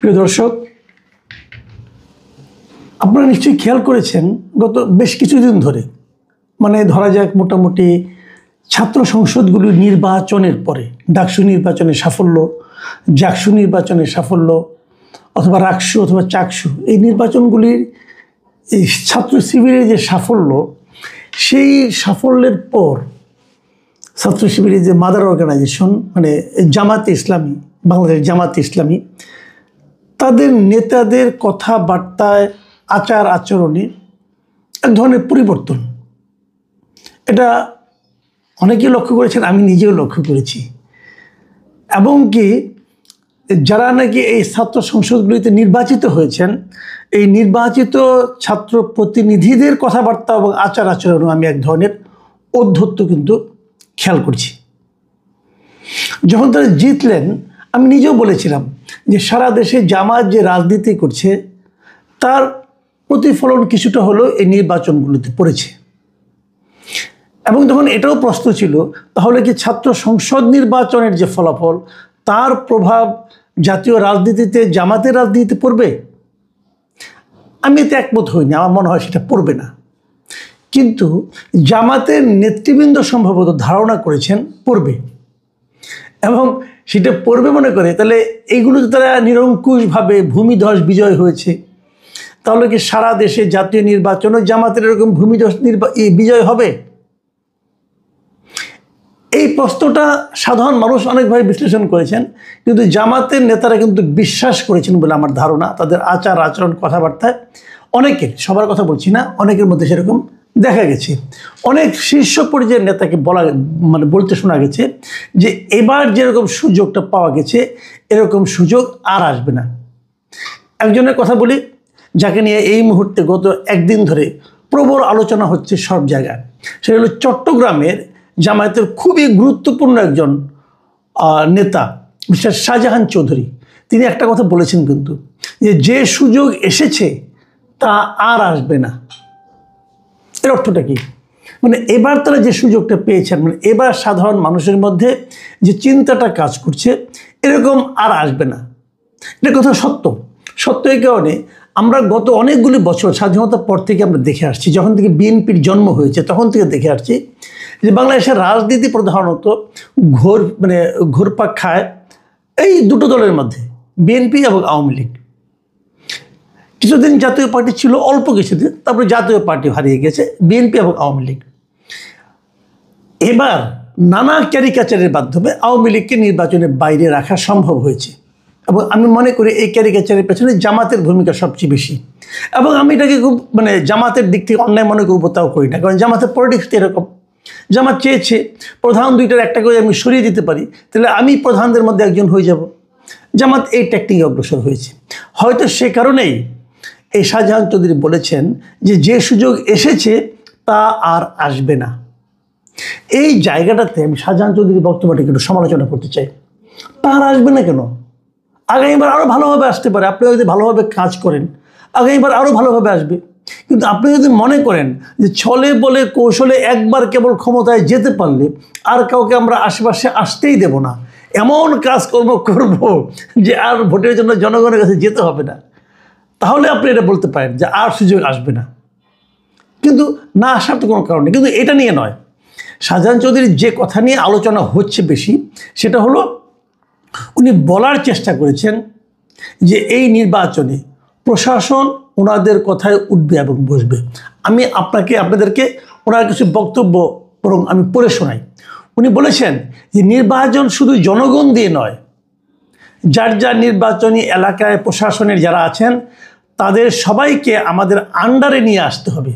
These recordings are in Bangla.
প্রিয় দর্শক, আপনারা নিশ্চয়ই খেয়াল করেছেন গত বেশ কিছুদিন ধরে, মানে ধরা যাক মোটামুটি ছাত্র সংসদগুলির নির্বাচনের পরে, ডাকসু নির্বাচনের সাফল্য, জাকসু নির্বাচনের সাফল্য, অথবা রাকসু অথবা চাকসু, এই নির্বাচনগুলির এই ছাত্র শিবিরের যে সাফল্য, সেই সাফল্যের পর ছাত্র শিবিরের যে মাদার অর্গানাইজেশন, মানে জামাতে ইসলামী, বাংলাদেশ জামাতে ইসলামী, তাদের নেতাদের কথাবার্তায়, আচার আচরণে এক ধরনের পরিবর্তন, এটা অনেকেই লক্ষ্য করেছেন, আমি নিজেও লক্ষ্য করেছি। এবং কি যারা নাকি এই ছাত্র সংসদগুলিতে নির্বাচিত হয়েছেন, এই নির্বাচিত ছাত্র প্রতিনিধিদের কথাবার্তা এবং আচার আচরণও আমি এক ধরনের ঔদ্ধত্য কিন্তু খেয়াল করছি। যখন তারা জিতলেন, আমি নিজেও বলেছিলাম যে সারা দেশে জামাত যে রাজনীতি করছে তার প্রতিফলন কিছুটা হলেও এই নির্বাচনগুলোতে পড়েছে। এবং তখন এটাও প্রশ্ন ছিল, তাহলে কি ছাত্র সংসদ নির্বাচনের যে ফলাফল, তার প্রভাব জাতীয় রাজনীতিতে, জামাতের রাজনীতিতে পড়বে? আমি এতে একমত হইনি, আমার মনে হয় সেটা পড়বে না। কিন্তু জামাতের নেতৃবৃন্দ সম্ভবত ধারণা করেছেন পড়বে, এবং সেটা পড়বে মনে করে তাহলে এইগুলোতে তারা নিরঙ্কুশভাবে ভূমিধস বিজয় হয়েছে। তাহলে কি সারা দেশে জাতীয় নির্বাচনে জামাতের এরকম ভূমিধস বিজয় হবে? এই প্রশ্নটা সাধারণ মানুষ অনেকভাবে বিশ্লেষণ করেছেন, কিন্তু জামাতের নেতারা কিন্তু বিশ্বাস করেছেন বলে আমার ধারণা। তাদের আচার আচরণ, কথাবার্তায় অনেকের, সবার কথা বলছি না, অনেকের মধ্যে সেরকম দেখা গেছে। অনেক শীর্ষ পর্যায়ের নেতাকে বলতে শোনা গেছে যে এবার যেরকম সুযোগটা পাওয়া গেছে, এরকম সুযোগ আর আসবে না। একজনের কথা বলি, যাকে নিয়ে এই মুহূর্তে গত একদিন ধরে প্রবল আলোচনা হচ্ছে সব জায়গায়। সেটা হলো চট্টগ্রামের জামায়াতের খুবই গুরুত্বপূর্ণ একজন নেতা, মিস্টার শাহজাহান চৌধুরী। তিনি একটা কথা বলেছেন কিন্তু, যে সুযোগ এসেছে তা আর আসবে না। এর অর্থটা কি? মানে এবার তারা যে সুযোগটা পেয়েছেন, মানে এবার সাধারণ মানুষের মধ্যে যে চিন্তাটা কাজ করছে, এরকম আর আসবে না। এটা কথা সত্য। সত্য এই কারণে আমরা গত অনেকগুলি বছর, স্বাধীনতার পর থেকে আমরা দেখে আসছি, যখন থেকে বিএনপির জন্ম হয়েছে তখন থেকে দেখে আসছি যে বাংলাদেশের রাজনীতি প্রধানত ঘুরপাক খায় এই দুটো দলের মধ্যে, বিএনপি এবং আওয়ামী লীগ। কিছুদিন জাতীয় পার্টি ছিল, অল্প কিছুদিন, তারপরে জাতীয় পার্টি হারিয়ে গেছে, বিএনপি এবং আওয়ামী লীগ। এবার নানা ক্যারিকাচারের মাধ্যমে আওয়ামী লীগকে নির্বাচনের বাইরে রাখা সম্ভব হয়েছে, এবং আমি মনে করি এই ক্যারিকাচারের পেছনে জামাতের ভূমিকা সবচেয়ে বেশি। এবং আমি এটাকে খুব জামাতের দিক থেকে অন্যায় মনে করবো তাও করি না, কারণ জামাতের পলিটিক্স এরকম। জামাত চেয়েছে প্রধান দুইটার একটা করে আমি সরিয়ে দিতে পারি, তাহলে আমি প্রধানদের মধ্যে একজন হয়ে যাব। জামাত এই ট্যাকটিকে অগ্রসর হয়েছে। হয়তো সে কারণেই এই শাহজাহান চৌধুরী বলেছেন যে সুযোগ এসেছে তা আর আসবে না। এই জায়গাটাতে আমি শাহজাহান চৌধুরীর বক্তব্যটাকে একটু সমালোচনা করতে চাই। তা আর আসবে না কেন? আগামীবার আরও ভালোভাবে আসতে পারে। আপনি যদি ভালোভাবে কাজ করেন, আগামীবার আরও ভালোভাবে আসবে। কিন্তু আপনি যদি মনে করেন যে ছলে বলে কৌশলে একবার কেবল ক্ষমতায় যেতে পারলে আর কাউকে আমরা আশেপাশে আসতেই দেব না, এমন কাজকর্ম করব যে আর ভোটের জন্য জনগণের কাছে যেতে হবে না, তাহলে আপনি এটা বলতে পারেন যে আর সুযোগ আসবে না। কিন্তু না আসার তো কোনো কারণ নেই। কিন্তু এটা নিয়ে নয়, শাহজাহান চৌধুরীর যে কথা নিয়ে আলোচনা হচ্ছে বেশি, সেটা হলো উনি বলার চেষ্টা করেছেন যে এই নির্বাচনে প্রশাসন ওনাদের কথায় উঠবে এবং বসবে। আমি আপনাদেরকে ওনার কিছু বক্তব্য বরং আমি পড়ে শোনাই। উনি বলেছেন যে নির্বাচন শুধু জনগণ দিয়ে নয়, যার যার নির্বাচনী এলাকায় প্রশাসনের যারা আছেন তাদের সবাইকে আমাদের আন্ডারে নিয়ে আসতে হবে।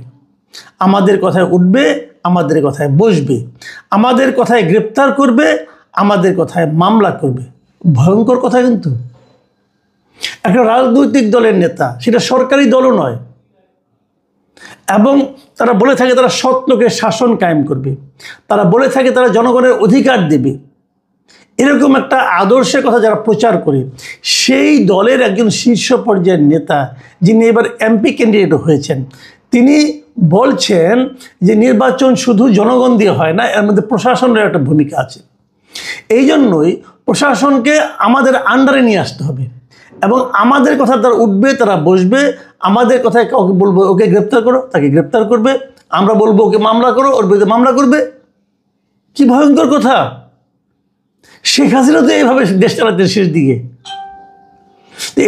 আমাদের কথায় উঠবে, আমাদের কথায় বসবে, আমাদের কথায় গ্রেপ্তার করবে, আমাদের কথায় মামলা করবে। ভয়ঙ্কর কথা কিন্তু। একটা রাজনৈতিক দলের নেতা, সেটা সরকারি দলও নয়, এবং তারা বলে থাকে তারা সৎ লোকের শাসন কায়েম করবে, তারা বলে থাকে তারা জনগণের অধিকার দেবে, এরকম একটা আদর্শের কথা যারা প্রচার করে, সেই দলের একজন শীর্ষ পর্যায়ের নেতা যিনি এবার এমপি ক্যান্ডিডেট হয়েছেন, তিনি বলছেন যে নির্বাচন শুধু জনগণ দিয়ে হয় না, এর মধ্যে প্রশাসনের একটা ভূমিকা আছে। এই জন্যই প্রশাসনকে আমাদের আন্ডারে নিয়ে আসতে হবে। এবং আমাদের কথা তারা উঠবে, তারা বসবে, আমাদের কথায় কাউকে বলবো ওকে গ্রেপ্তার করো, তাকে গ্রেপ্তার করবে, আমরা বলবো ওকে মামলা করো, ওর বিরুদ্ধে মামলা করবে। কি ভয়ঙ্কর কথা! শেখ হাসিনা তো এইভাবে দেশ চালাতেন শেষ দিকে।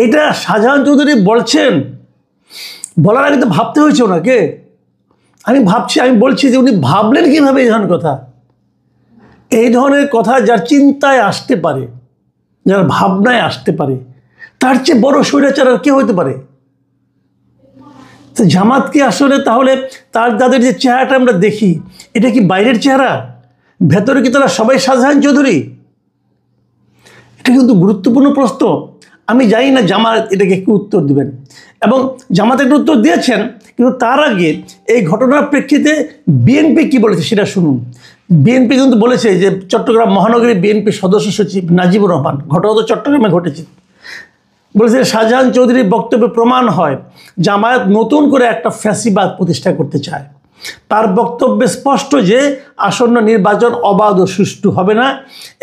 এটা শাহজাহান চৌধুরী বলছেন, বলার আগে তো ভাবতে হয়েছে ওনাকে। আমি বলছি যে উনি ভাবলেন কিভাবে এই ধরনের কথা? এই ধরনের কথা যার চিন্তায় আসতে পারে, যার ভাবনায় আসতে পারে, তার চেয়ে বড় স্বৈরাচার আর কে হতে পারে? তো জামাতকে আসলে তাহলে তাদের যে চেহারাটা আমরা দেখি, এটা কি বাইরের চেহারা? ভেতরে কি তারা সবাই শাহজাহান চৌধুরী? এটা কিন্তু গুরুত্বপূর্ণ প্রশ্ন। আমি জানি না জামাত এটাকে কি উত্তর দিবেন, এবং জামাত একটা উত্তর দিয়েছেন, কিন্তু তার আগে এই ঘটনার প্রেক্ষিতে বিএনপি কি বলেছে সেটা শুনুন। বিএনপি কিন্তু বলেছে যে চট্টগ্রাম মহানগরী বিএনপি সদস্য সচিব নাজিবুর রহমান, ঘটনা তো চট্টগ্রামে ঘটেছে, বলেছে শাহজাহান চৌধুরীর বক্তব্যে প্রমাণ হয় জামায়াত নতুন করে একটা ফ্যাসিবাদ প্রতিষ্ঠা করতে চায়। তার বক্তব্যে স্পষ্ট যে আসন্ন নির্বাচন অবাধ ও সুষ্ঠু হবে না,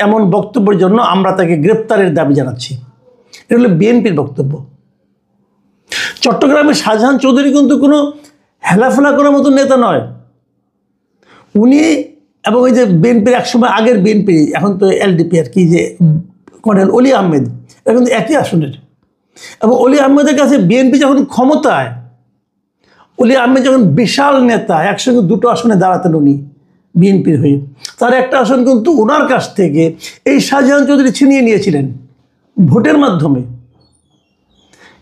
এমন বক্তব্যের জন্য আমরা তাকে গ্রেপ্তারের দাবি জানাচ্ছি। এটা হলো বিএনপির বক্তব্য। চট্টগ্রামের শাহজাহান চৌধুরী কিন্তু কোনো হেলাফেলা করার মতো নেতা নয়। উনি এবং ওই যে বিএনপির একসময় আগের বিএনপি, এখন তো এলডিপি আর কি, যে কর্নেল অলি আহমেদ, এটা কিন্তু একই আসনের। এবং অলি আহমেদের কাছে বিএনপি যখন ক্ষমতায়, অলি আহমেদ যখন বিশাল নেতা, একসঙ্গে দুটো আসনে দাঁড়াতেন উনি বিএনপির হয়ে, তার একটা আসন কিন্তু ওনার কাছ থেকে এই শাহজাহান চৌধুরী ছিনিয়ে নিয়েছিলেন ভোটের মাধ্যমে।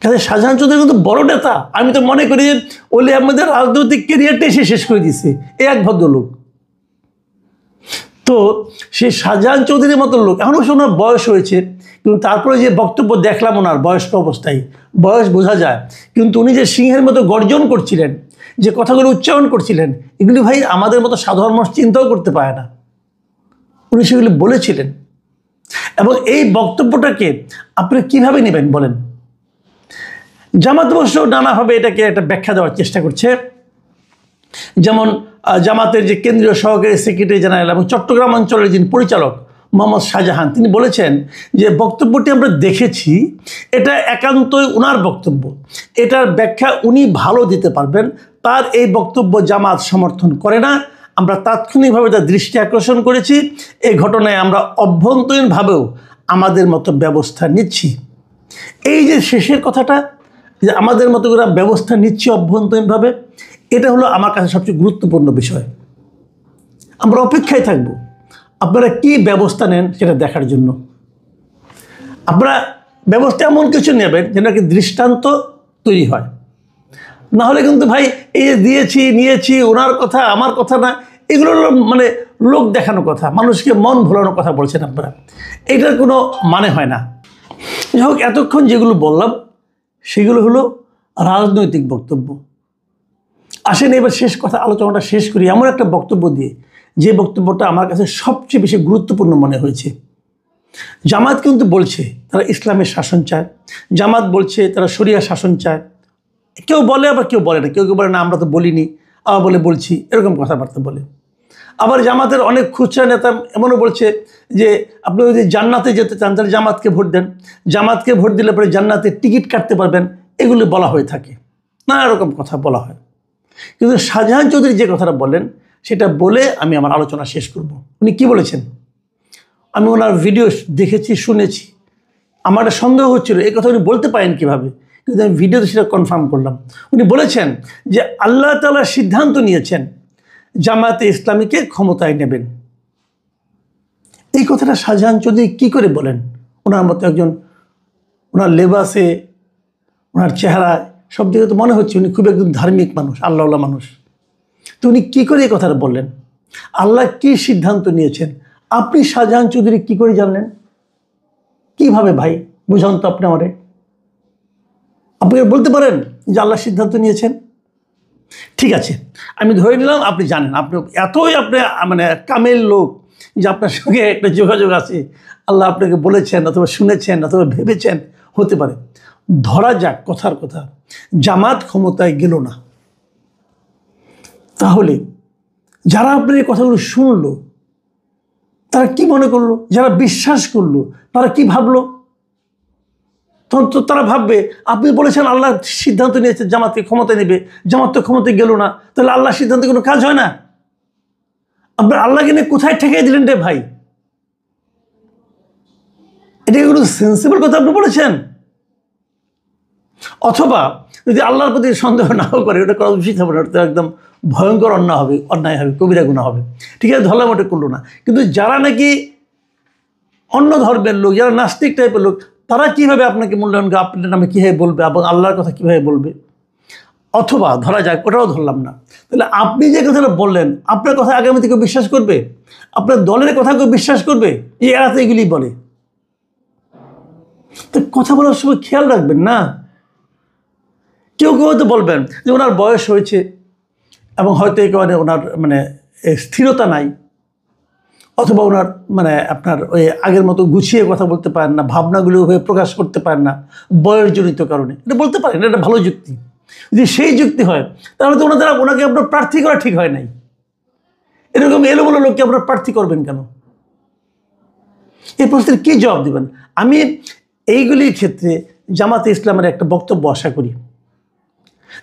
কাজে শাহজাহান চৌধুরী কিন্তু বড় নেতা। আমি তো মনে করি যে অলি আহমেদের রাজনৈতিক ক্যারিয়ারটাই সে শেষ করে দিচ্ছে এই এক ভদ্রলোক। তো সেই শাহজাহান চৌধুরীর মতো লোক, এখন অবশ্য ওনার বয়স হয়েছে, কিন্তু তারপরে যে বক্তব্য দেখলাম ওনার বয়স্ক অবস্থায়, বয়স বোঝা যায়, কিন্তু উনি যে সিংহের মতো গর্জন করছিলেন, যে কথাগুলো উচ্চারণ করছিলেন, এগুলি ভাই আমাদের মতো সাধারণ মানুষ চিন্তাও করতে পারে না। উনি সেগুলি বলেছিলেন। এবং এই বক্তব্যটাকে আপনি কিভাবে নেবেন বলেন? জামাত অবশ্য নানাভাবে এটাকে একটা ব্যাখ্যা দেওয়ার চেষ্টা করছে। যেমন জামাতের যে কেন্দ্রীয় সহকারী সেক্রেটারি জেনারেল এবং চট্টগ্রাম অঞ্চলের যিনি পরিচালক মোহাম্মদ শাহজাহান, তিনি বলেছেন যে বক্তব্যটি আমরা দেখেছি, এটা একান্তই ওনার বক্তব্য, এটার ব্যাখ্যা উনি ভালো দিতে পারবেন। তার এই বক্তব্য জামাত সমর্থন করে না। আমরা তাৎক্ষণিকভাবে তার দৃষ্টি আকর্ষণ করেছি। এই ঘটনায় আমরা অভ্যন্তরীণভাবেও আমাদের মতো ব্যবস্থা নিচ্ছি। এই যে শেষের কথাটা, যে আমাদের মতো করে ব্যবস্থা নিচ্ছি অভ্যন্তরীণভাবে, এটা হলো আমার কাছে সবচেয়ে গুরুত্বপূর্ণ বিষয়। আমরা অপেক্ষায় থাকব আপনারা কি ব্যবস্থা নেন সেটা দেখার জন্য। আপনারা ব্যবস্থা এমন কিছু নেবেন যেন কি দৃষ্টান্ত তৈরি হয়। না হলে কিন্তু ভাই এই যে দিয়েছি নিয়েছি, ওনার কথা আমার কথা না, এগুলো মানে লোক দেখানো কথা, মানুষকে মন ভোলানোর কথা বলছেন আপনারা, এটার কোনো মানে হয় না। যাই হোক, এতক্ষণ যেগুলো বললাম সেগুলো হলো রাজনৈতিক বক্তব্য। আসেন এবার শেষ কথা, আলোচনাটা শেষ করি এমন একটা বক্তব্য দিয়ে, যে বক্তব্যটা আমার কাছে সবচেয়ে বেশি গুরুত্বপূর্ণ মনে হয়েছে। জামাত কিন্তু বলছে তারা ইসলামের শাসন চায়, জামাত বলছে তারা শরিয়া শাসন চায়। কেউ বলে আবার কেউ বলে না, কেউ কেউ বলে না আমরা তো বলিনি, আবার বলে বলছি, এরকম কথাবার্তা বলে। আবার জামাতের অনেক খুচরা নেতা এমনও বলছে যে আপনি যদি জান্নাতে যেতে চান তাহলে জামাতকে ভোট দেন, জামাতকে ভোট দিলে পরে জান্নাতের টিকিট কাটতে পারবেন, এগুলি বলা হয়ে থাকে, নানা রকম কথা বলা হয়। কিন্তু শাহজাহান চৌধুরী যে কথাটা বলেন সেটা বলে আমি আমার আলোচনা শেষ করব। উনি কি বলেছেন? আমি ওনার ভিডিও দেখেছি, শুনেছি, আমার একটা সন্দেহ হচ্ছিল এই কথা উনি বলতে পারেন কীভাবে, কিন্তু আমি ভিডিওতে সেটা কনফার্ম করলাম। উনি বলেছেন যে আল্লাহ তাআলা সিদ্ধান্ত নিয়েছেন জামায়াতে ইসলামীকে ক্ষমতায় নেবেন। এই কথাটা শাহজাহান চৌধুরী কী করে বলেন? ওনার মতো একজন, ওনার লেবাসে, ওনার চেহারায় সব দিকে তো মনে হচ্ছে উনি খুব একজন ধার্মিক মানুষ, আল্লাহওয়ালা মানুষ। তো উনি কী করে এই কথাটা বললেন? আল্লাহ কী সিদ্ধান্ত নিয়েছেন আপনি শাহজাহান চৌধুরী কী করে জানলেন? কীভাবে ভাই বুঝান তো আপনি আমারে। আপনি বলতে পারেন যে আল্লাহ সিদ্ধান্ত নিয়েছেন? ঠিক আছে, আমি ধরে নিলাম আপনি জানেন, আপনি এতই আপনি মানে কামেল লোক যে আপনার সঙ্গে একটা যোগাযোগ আছে, আল্লাহ আপনাকে বলেছেন অথবা শুনেছেন অথবা ভেবেছেন, হতে পারে। ধরা যাক কথার কথা জামাত ক্ষমতায় গেল না, তাহলে যারা আপনার এই কথাগুলো শুনলো তারা কি মনে করলো? যারা বিশ্বাস করলো তারা কি ভাবলো? তখন তো তারা ভাববে আপনি বলেছেন আল্লাহ সিদ্ধান্ত নিয়েছে জামাতকে ক্ষমতা নেবে, জামাত তো ক্ষমতায় গেল না, তাহলে আল্লাহর সিদ্ধান্তে কোনো কাজ হয় না? আপনার আল্লাহকে নিয়ে কোথায় ঠেকিয়ে দিলেন রে ভাই? এটা কোনো সেন্সিবল কথা আপনি বলেছেন? অথবা যদি আল্লাহর প্রতি সন্দেহ নাও করে, ওটা করা উচিত হবে না, ওটা একদম ভয়ঙ্কর অন্যায় হবে, কবিরা গুনাহ হবে। ঠিক আছে, ধরলাম ওটা করলো না, কিন্তু যারা নাকি অন্য ধর্মের লোক, যারা নাস্তিক টাইপের লোক, তারা কীভাবে আপনাকে মূল্যায়ন করে, আপনার নামে কীভাবে বলবে এবং আল্লাহর কথা কীভাবে বলবে? অথবা ধরা যাক, ওটাও ধরলাম না, তাহলে আপনি যে কথাটা বললেন, আপনার কথা আগামী থেকে বিশ্বাস করবে? আপনার দলের কথা কেউ বিশ্বাস করবে? এরা তো এগুলি বলে। তো কথা বলার সময় খেয়াল রাখবেন না। কেউ কেউ হয়তো বলবেন যে ওনার বয়স হয়েছে এবং হয়তো এই কারণে ওনার মানে স্থিরতা নাই, অথবা ওনার মানে আপনার ওই আগের মতো গুছিয়ে কথা বলতে পারেন না, ভাবনাগুলো ওইভাবে প্রকাশ করতে পারেন না বয়সজনিত কারণে। এটা বলতে পারেন, এটা ভালো যুক্তি। যদি সেই যুক্তি হয় তাহলে তো ওনাকে আপনার প্রার্থী করা ঠিক হয় নাই। এরকম এলোমেলো লোককে আপনার প্রার্থী করবেন কেন? এই প্রশ্নের কী জবাব দেবেন? আমি এইগুলির ক্ষেত্রে জামাতে ইসলামের একটা বক্তব্য আশা করি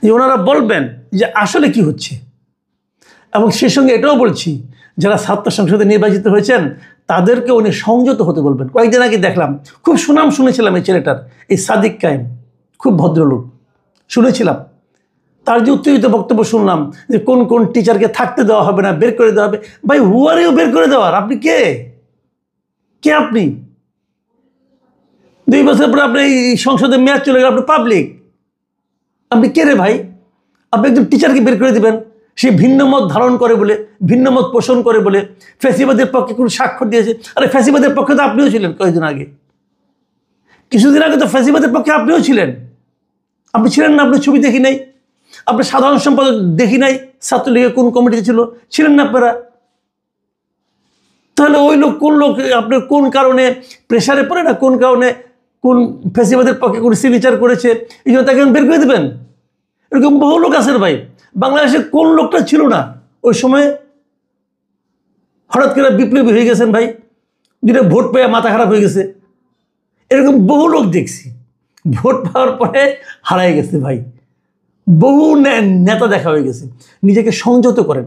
যে ওনারা বলবেন যে আসলে কি হচ্ছে, এবং সেই সঙ্গে এটাও বলছি যারা ছাত্র সংসদে নির্বাচিত হয়েছেন তাদেরকে উনি সংযত হতে বলবেন। কয়েকদিন আগে দেখলাম, খুব সুনাম শুনেছিলাম এই ছেলেটার, এই সাদিক কায়েম, খুব ভদ্রলোক, শুনেছিলাম তার যে উত্তেজিত বক্তব্য শুনলাম যে কোন কোন টিচারকে থাকতে দেওয়া হবে না, বের করে দেওয়া হবে। ভাই, হু আর ইউ বের করে দেওয়ার? আপনি কে? আপনি 2 বছর পরে আপনি এই সংসদে মেয়াদ চলে গেল, আপনি পাবলিক, আপনি কে রে ভাই? আপনি একজন টিচারকে বের করে দিবেন সে ভিন্ন মত ধারণ করে বলে, ভিন্ন মত পোষণ করে বলে, ফ্যাসিবাদের পক্ষে কোন স্বাক্ষর দিয়েছে? আরে ফ্যাসিবাদের পক্ষে তো আপনিও ছিলেন কয়েকদিন আগে, কিছুদিন আগে তো ফ্যাসিবাদের পক্ষে আপনিও ছিলেন। আপনি ছিলেন না? আপনি ছবি দেখি নাই, আপনার সাধারণ সম্পাদক দেখি নাই, ছাত্রলীগের কোন কমিটিতে ছিলেন না আপনারা? তাহলে ওই লোক কোন লোক আপনার কোন কারণে প্রেসারে পড়ে না, কোন কারণে কোন ফ্যাসিবাদের পক্ষে কোন সিগনেচার করেছে, এই জন্য তাকে বের করে দেবেন? এরকম বহু লোক আছে ভাই। বাংলাদেশে কোন লোকটা ছিল না ওই সময়ে হঠাৎ করে বিপ্লবী হয়ে গেছেন ভাই, যেটা ভোট পেয়ে মাথা খারাপ হয়ে গেছে? এরকম বহু লোক দেখছি, ভোট পাওয়ার পরে হারাই গেছে ভাই। বহু নেতা দেখা হয়ে গেছে। নিজেকে সংযত করেন।